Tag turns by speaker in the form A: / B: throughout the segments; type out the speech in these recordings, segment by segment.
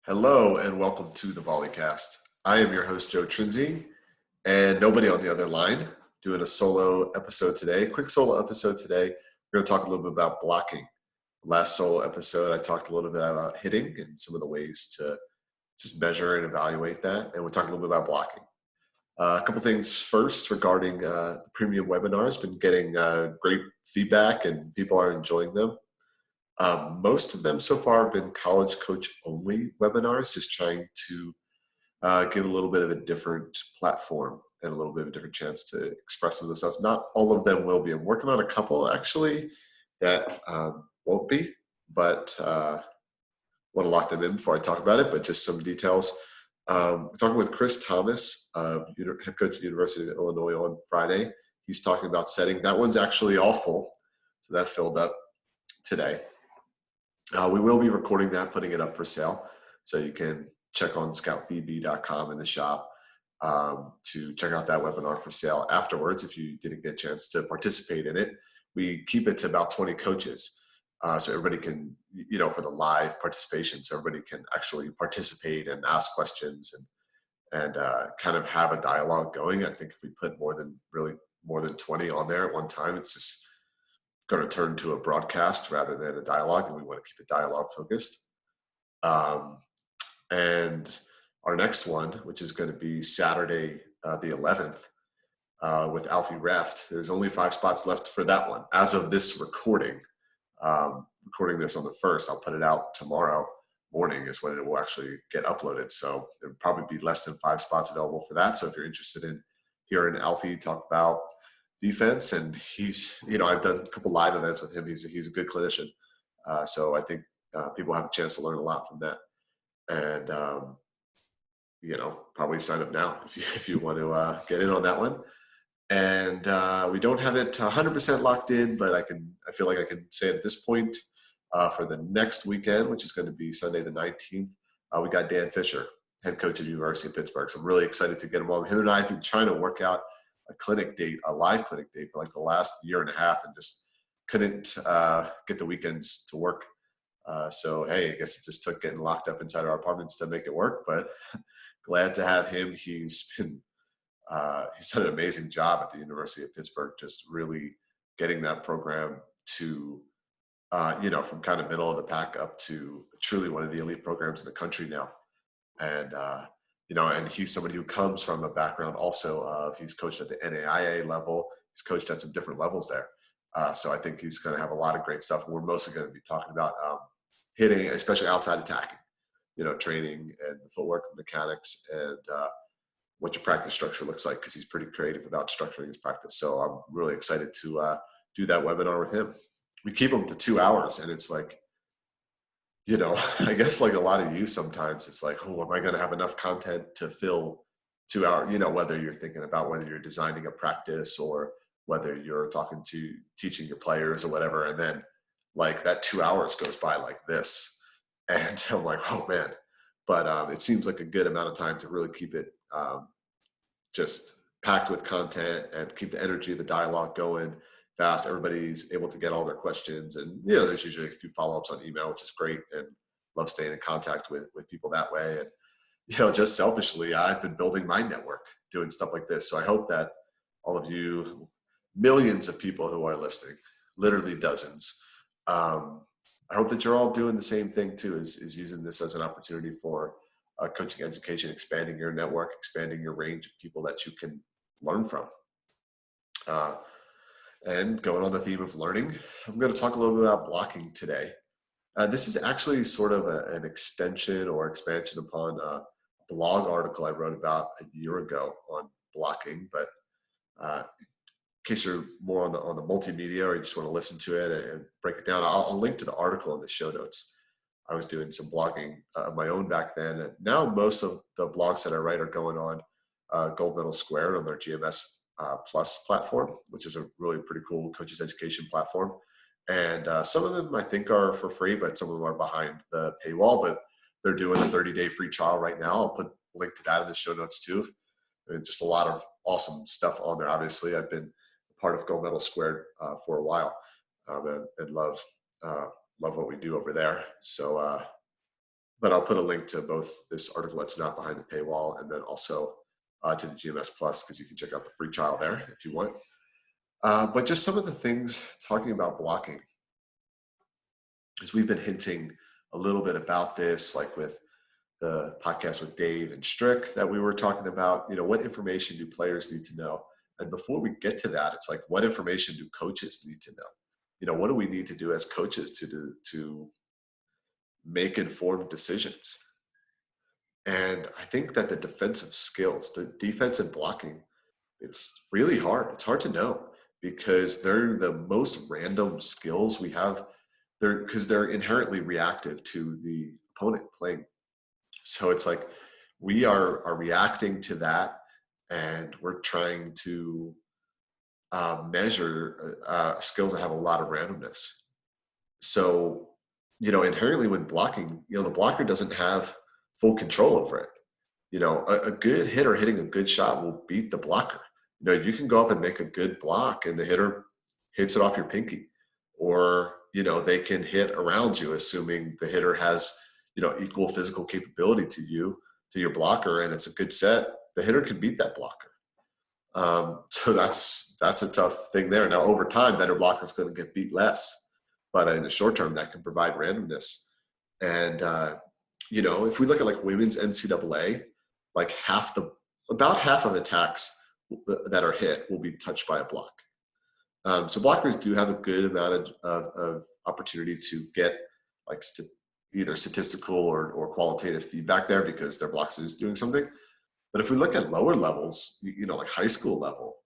A: Hello and welcome to the Volleycast. I am your host, Joe Trinzi, and nobody on the other line doing a solo episode today. Quick solo episode today. We're going to talk a little bit about blocking. Last solo episode, I talked a little bit about hitting and some of the ways to just measure and evaluate that. And we'll talk a little bit about blocking. A couple things first regarding the premium webinars. Been getting great feedback and people are enjoying them. Most of them so far have been college coach only webinars, just trying to give a little bit of a different platform and a little bit of a different chance to express some of the stuff. Not all of them will be. I'm working on a couple actually that won't be, but want to lock them in before I talk about it, but just some details. We're talking with Chris Thomas, head coach at the University of Illinois on Friday. He's talking about setting. That one's actually all full, so that filled up today. We will be recording that, putting it up for sale. So you can check on scoutvb.com in the shop to check out that webinar for sale afterwards if you didn't get a chance to participate in it. We keep it to about 20 coaches. So everybody can, for the live participation, so everybody can actually participate and ask questions and kind of have a dialogue going. I think if we put more than 20 on there at one time, it's just going to turn to a broadcast rather than a dialogue, and we want to keep it dialogue focused. And our next one, which is going to be Saturday the 11th with Alfie Reft, there's only 5 spots left for that one as of this recording. Recording this on the 1st, I'll put it out tomorrow morning is when it will actually get uploaded. So there'll probably be less than 5 spots available for that. So if you're interested in hearing Alfie talk about defense, and he's, I've done a couple live events with him. He's a good clinician. So I think people have a chance to learn a lot from that. And, probably sign up now if you want to get in on that one. And we don't have it 100% locked in, but I feel like I can say it at this point for the next weekend, which is going to be Sunday the 19th. We got Dan Fisher, head coach at the University of Pittsburgh. So I'm really excited to get him on. Him and I have been trying to work out a live clinic date for like the last year and a half, and just couldn't get the weekends to work. So, hey, I guess it just took getting locked up inside our apartments to make it work, but glad to have him. He's done an amazing job at the University of Pittsburgh, just really getting that program to, from kind of middle of the pack up to truly one of the elite programs in the country now. And, and he's somebody who comes from a background also of, he's coached at the NAIA level. He's coached at some different levels there. So I think he's going to have a lot of great stuff. We're mostly going to be talking about hitting, especially outside attacking, training and the footwork, the mechanics, and what your practice structure looks like, because he's pretty creative about structuring his practice. So I'm really excited to do that webinar with him. We keep them to 2 hours, and it's like, I guess like a lot of you sometimes, it's like, oh, am I going to have enough content to fill 2 hours? Whether you're thinking about whether you're designing a practice or whether you're teaching your players or whatever. And then like that 2 hours goes by like this. And I'm like, oh man. But it seems like a good amount of time to really keep it just packed with content and keep the energy of the dialogue going fast. Everybody's able to get all their questions, and there's usually a few follow-ups on email, which is great, and love staying in contact with people that way. And just selfishly, I've been building my network doing stuff like this. So I hope that all of you, millions of people who are listening, literally dozens, I hope that you're all doing the same thing too, is using this as an opportunity for coaching education, expanding your network, expanding your range of people that you can learn from. And going on the theme of learning, I'm going to talk a little bit about blocking today. This is actually sort of an extension or expansion upon a blog article I wrote about a year ago on blocking. But in case you're more on the multimedia, or you just want to listen to it and break it down, I'll link to the article in the show notes. I was doing some blogging of my own back then, and now most of the blogs that I write are going on Gold Medal Squared on their GMS Plus platform, which is a really pretty cool coaches education platform. And some of them I think are for free, but some of them are behind the paywall. But they're doing a 30-day free trial right now. I'll put a link to that in the show notes too. And just a lot of awesome stuff on there. Obviously, I've been part of Gold Medal Squared for a while, and love what we do over there. So But I'll put a link to both this article that's not behind the paywall and then also to the GMS Plus, because you can check out the free trial there if you want. But just some of the things talking about blocking, because we've been hinting a little bit about this, like with the podcast with Dave and Strick that we were talking about, what information do players need to know? And before we get to that, it's like, what information do coaches need to know? What do we need to do as coaches to make informed decisions? And I think that the defensive skills, the defense and blocking, it's really hard. It's hard to know because they're the most random skills we have. They're inherently reactive to the opponent playing. So it's like we are reacting to that, and we're trying to measure skills that have a lot of randomness. So, inherently when blocking, the blocker doesn't have full control over it. A good hitter hitting a good shot will beat the blocker. You can go up and make a good block and the hitter hits it off your pinky, or, they can hit around you, assuming the hitter has, equal physical capability to your blocker, and it's a good set. The hitter can beat that blocker. So that's a tough thing there. Now, over time, better blockers going to get beat less, but in the short term, that can provide randomness. And if we look at like women's NCAA, like about half of attacks that are hit will be touched by a block. So blockers do have a good amount of opportunity to get like either statistical or qualitative feedback there because their blocks is doing something. But if we look at lower levels, like high school level,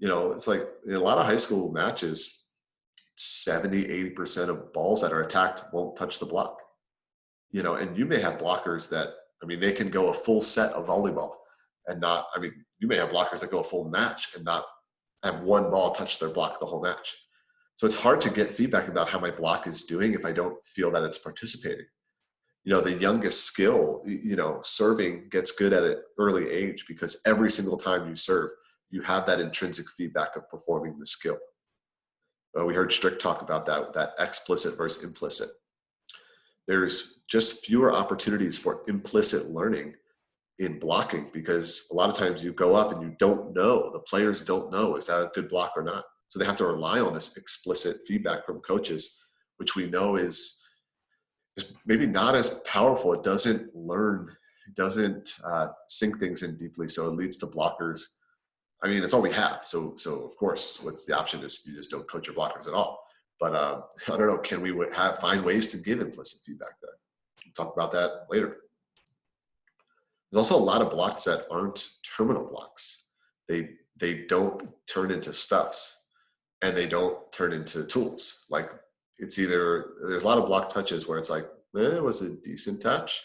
A: it's like in a lot of high school matches, 70-80% of balls that are attacked won't touch the block. And you may have blockers that, they can go a full set of volleyball and not, you may have blockers that go a full match and not have one ball touch their block the whole match. So it's hard to get feedback about how my block is doing if I don't feel that it's participating. The youngest skill, serving gets good at an early age because every single time you serve, you have that intrinsic feedback of performing the skill. We heard Strick talk about that explicit versus implicit. There's just fewer opportunities for implicit learning in blocking because a lot of times you go up and you don't know, the players don't know, is that a good block or not? So they have to rely on this explicit feedback from coaches, which we know is maybe not as powerful. It doesn't sink things in deeply. So it leads to blockers. It's all we have. So of course, what's the option is you just don't coach your blockers at all. But I don't know, can we find ways to give implicit feedback there? We'll talk about that later. There's also a lot of blocks that aren't terminal blocks. They don't turn into stuffs and they don't turn into tools. Like it's either, there's a lot of block touches where it's like, it was a decent touch.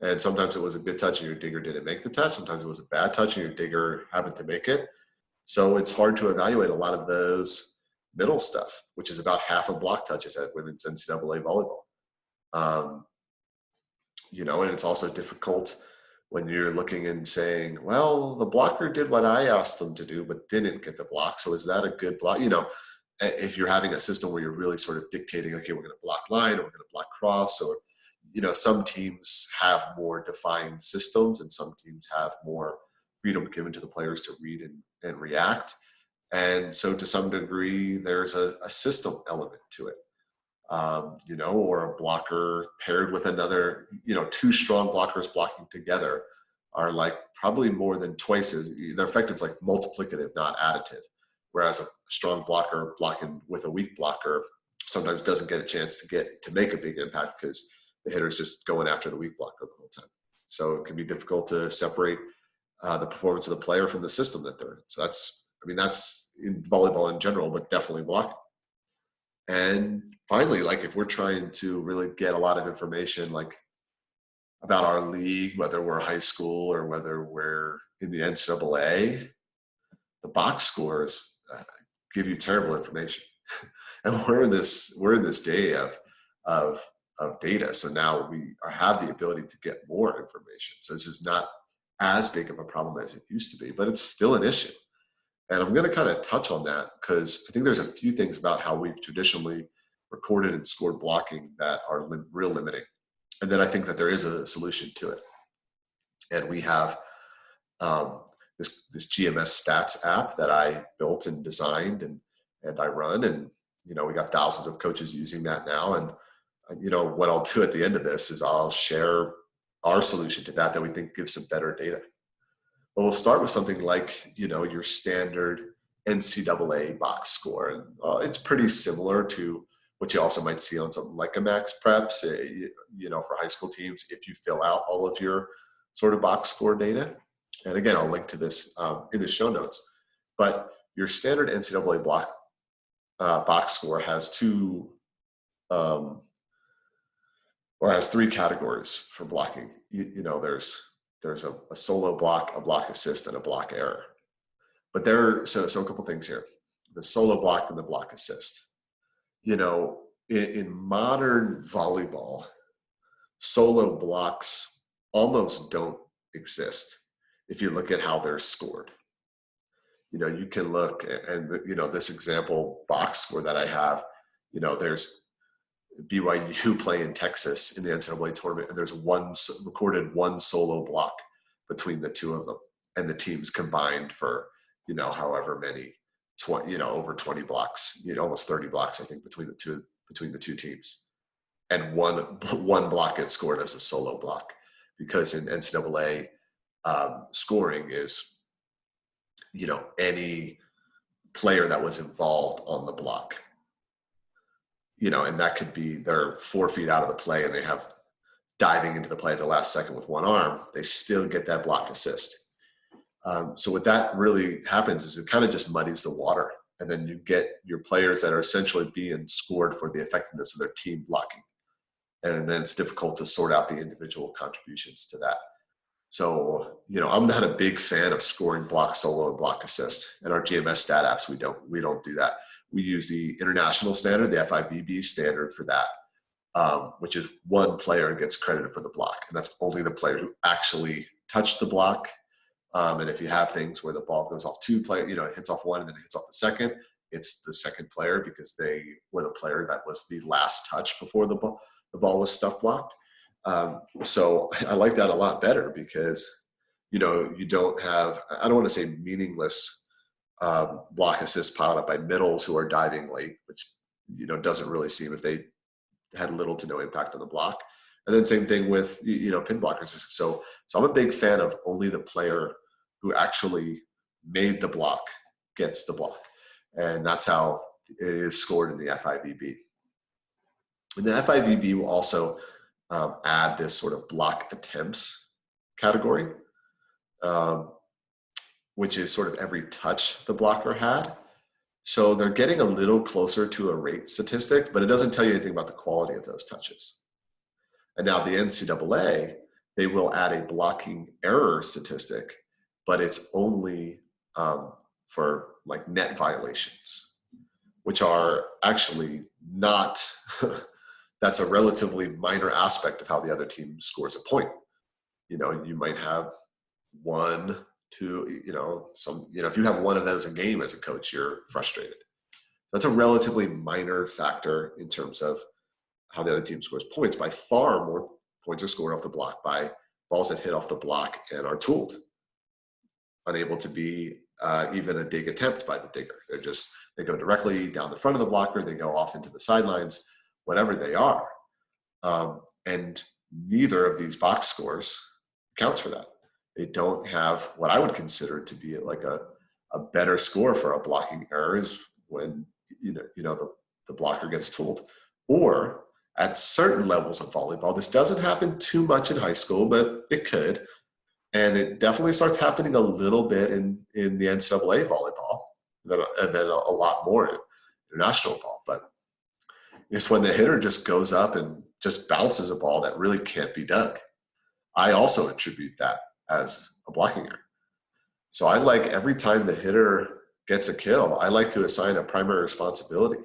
A: And sometimes it was a good touch and your digger didn't make the touch. Sometimes it was a bad touch and your digger happened to make it. So it's hard to evaluate a lot of those middle stuff, which is about half of block touches at women's NCAA volleyball. And it's also difficult when you're looking and saying, well, the blocker did what I asked them to do, but didn't get the block. So is that a good block? If you're having a system where you're really sort of dictating, okay, we're going to block line, or we're going to block cross, or, some teams have more defined systems and some teams have more freedom given to the players to read and react. And so to some degree, there's a system element to it. Or a blocker paired with another, two strong blockers blocking together are like probably more than twice as, their effective is like multiplicative, not additive. Whereas a strong blocker blocking with a weak blocker sometimes doesn't get a chance to make a big impact because the hitter's just going after the weak blocker the whole time. So it can be difficult to separate the performance of the player from the system that they're in. So that's in volleyball in general, but definitely blocking. And finally, like if we're trying to really get a lot of information, like about our league, whether we're high school or whether we're in the NCAA, the box scores give you terrible information. And we're in this day of data. So now we have the ability to get more information. So this is not as big of a problem as it used to be, but it's still an issue. And I'm going to kind of touch on that because I think there's a few things about how we've traditionally recorded and scored blocking that are real limiting. And then I think that there is a solution to it. And we have this GMS stats app that I built and designed and I run. And, we got thousands of coaches using that now. And, what I'll do at the end of this is I'll share our solution to that we think gives some better data. But we'll start with something like, your standard NCAA box score. And it's pretty similar to what you also might see on something like a Max Preps, for high school teams, if you fill out all of your sort of box score data. And again, I'll link to this in the show notes. But your standard NCAA box score has has three categories for blocking. There's a solo block, a block assist, and a block error. But so a couple things here: the solo block and the block assist. In modern volleyball, solo blocks almost don't exist if you look at how they're scored. You can look and, this example box score that I have, there's BYU playing Texas in the NCAA tournament, and there's recorded one solo block between the two of them, and the teams combined for, however many, over 20 blocks, almost 30 blocks, I think, between the two teams. And one block gets scored as a solo block, because in NCAA scoring is, any player that was involved on the block, and that could be they're 4 feet out of the play and they have diving into the play at the last second with one arm, they still get that block assist. So what that really happens is it kind of just muddies the water. And then you get your players that are essentially being scored for the effectiveness of their team blocking. And then it's difficult to sort out the individual contributions to that. So, I'm not a big fan of scoring block solo and block assist. In our GMS stat apps, we don't do that. We use the international standard, the FIVB standard for that, which is one player gets credited for the block. And that's only the player who actually touched the block. And if you have things where the ball goes off two players, it hits off one and then it hits off the second, it's the second player because they were the player that was the last touch before the ball was stuff blocked. So I like that a lot better because, you don't have, I don't want to say meaningless block assists piled up by middles who are diving late, which, doesn't really seem if they had little to no impact on the block. And then same thing with, pin blockers. So I'm a big fan of only the player who actually made the block gets the block. And that's how it is scored in the FIVB. And the FIVB will also add this sort of block attempts category, which is sort of every touch the blocker had. So they're getting a little closer to a rate statistic, but it doesn't tell you anything about the quality of those touches. And now the NCAA, they will add a blocking error statistic, but it's only for like net violations, which are actually not, that's a relatively minor aspect of how the other team scores a point. You might have one, two, if you have one of those a game as a coach, you're frustrated. That's a relatively minor factor in terms of how the other team scores points. By far more points are scored off the block by balls that hit off the block and are tooled, unable to be even a dig attempt by the digger. They go directly down the front of the blocker, they go off into the sidelines, whatever they are. And neither of these box scores accounts for that. They don't have what I would consider to be like a better score for a blocking error is when the blocker gets tooled. Or at certain levels of volleyball, this doesn't happen too much in high school, but it could. And it definitely starts happening a little bit in the NCAA volleyball, and then a lot more in international ball. But it's when the hitter just goes up and just bounces a ball that really can't be dug. I also attribute that as a blocking error. So I like every time the hitter gets a kill, I like to assign a primary responsibility.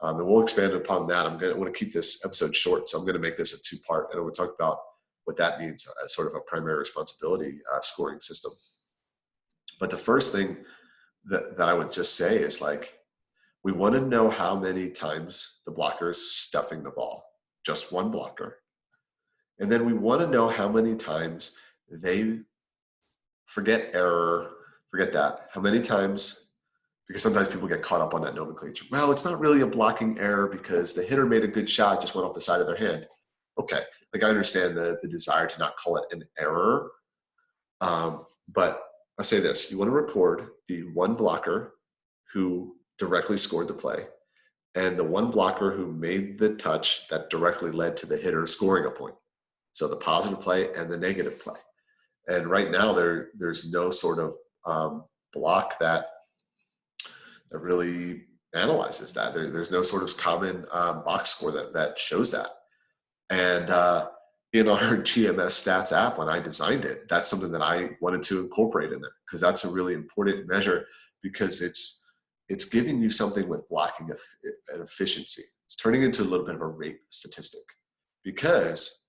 A: And we'll expand upon that. I want to keep this episode short, so I'm going to make this a two-part, and we'll talk about what that means as sort of a primary responsibility scoring system. But the first thing that I would just say is we want to know how many times the blocker is stuffing the ball, just one blocker. And then we want to know how many times they forget error, forget that. How many times, because sometimes people get caught up on that nomenclature. Well, it's not really a blocking error because the hitter made a good shot, just went off the side of their hand. Okay, like I understand the desire to not call it an error. But I'll say this, you want to record the one blocker who directly scored the play and the one blocker who made the touch that directly led to the hitter scoring a point. So the positive play and the negative play. And right now there's no sort of block that really analyzes that. There's no sort of common box score that shows that. And in our GMS stats app, when I designed it, that's something that I wanted to incorporate in there because that's a really important measure because it's giving you something with blocking and efficiency. It's turning into a little bit of a rate statistic because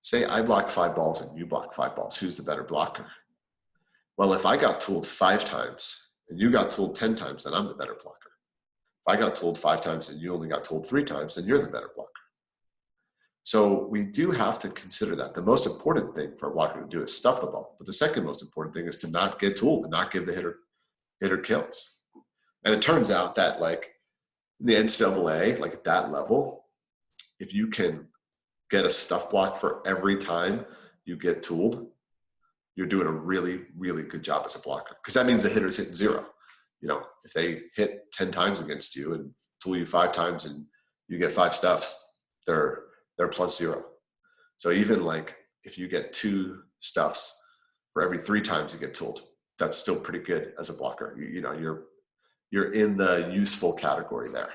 A: say I block 5 balls and you block 5 balls, who's the better blocker? Well, if I got tooled 5 times and you got tooled 10 times, then I'm the better blocker. If I got tooled 5 times and you only got tooled 3 times, then you're the better blocker. So we do have to consider that. The most important thing for a blocker to do is stuff the ball. But the second most important thing is to not get tooled and not give the hitter kills. And it turns out that like the NCAA, like at that level, if you can get a stuff block for every time you get tooled, you're doing a really, really good job as a blocker. Because that means the hitter's hitting 0. You know, if they hit 10 times against you and tool you 5 times and you get 5 stuffs, they're +0. So even like if you get 2 stuffs for every 3 times you get tooled, that's still pretty good as a blocker. You know, you're in the useful category there.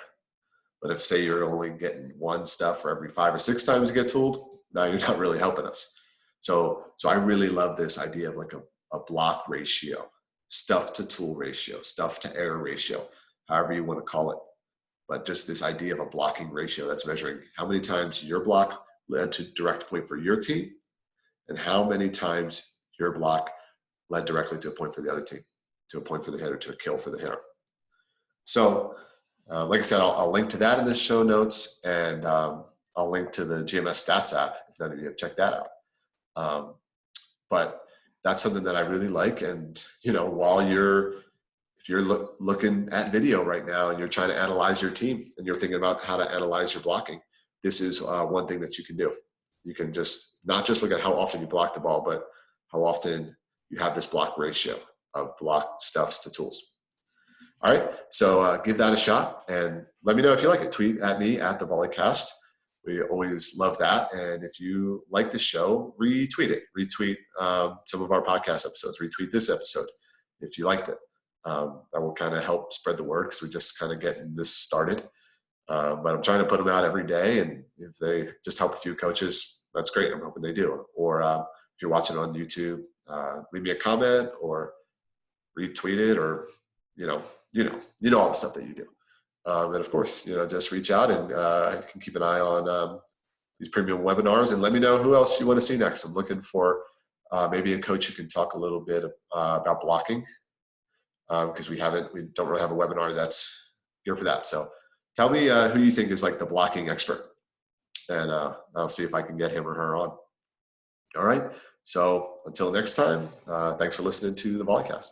A: But if say you're only getting 1 stuff for every 5 or 6 times you get tooled, now you're not really helping us. So I really love this idea of like a block ratio, stuff to tool ratio, stuff to error ratio, however you want to call it. But just this idea of a blocking ratio that's measuring how many times your block led to direct point for your team and how many times your block led directly to a point for the other team, to a point for the hitter, to a kill for the hitter. So like I said, I'll link to that in the show notes, and I'll link to the GMS Stats app if none of you have checked that out. But that's something that I really like. And, you know, while if you're looking at video right now and you're trying to analyze your team and you're thinking about how to analyze your blocking, this is one thing that you can do. You can just not just look at how often you block the ball, but how often you have this block ratio of block stuffs to tools. All right, so give that a shot and let me know if you like it. Tweet at me at the Volleycast. We always love that. And if you like the show, retweet it. Retweet some of our podcast episodes. Retweet this episode if you liked it. That will kind of help spread the word because we're just kind of getting this started. But I'm trying to put them out every day. And if they just help a few coaches, that's great. I'm hoping they do. Or if you're watching on YouTube, leave me a comment or retweet it, or, you know all the stuff that you do. And of course, just reach out and you can keep an eye on these premium webinars and let me know who else you want to see next. I'm looking for maybe a coach who can talk a little bit about blocking because we don't really have a webinar that's here for that. So tell me who you think is like the blocking expert, and I'll see if I can get him or her on. All right. So until next time, thanks for listening to the Volleycast.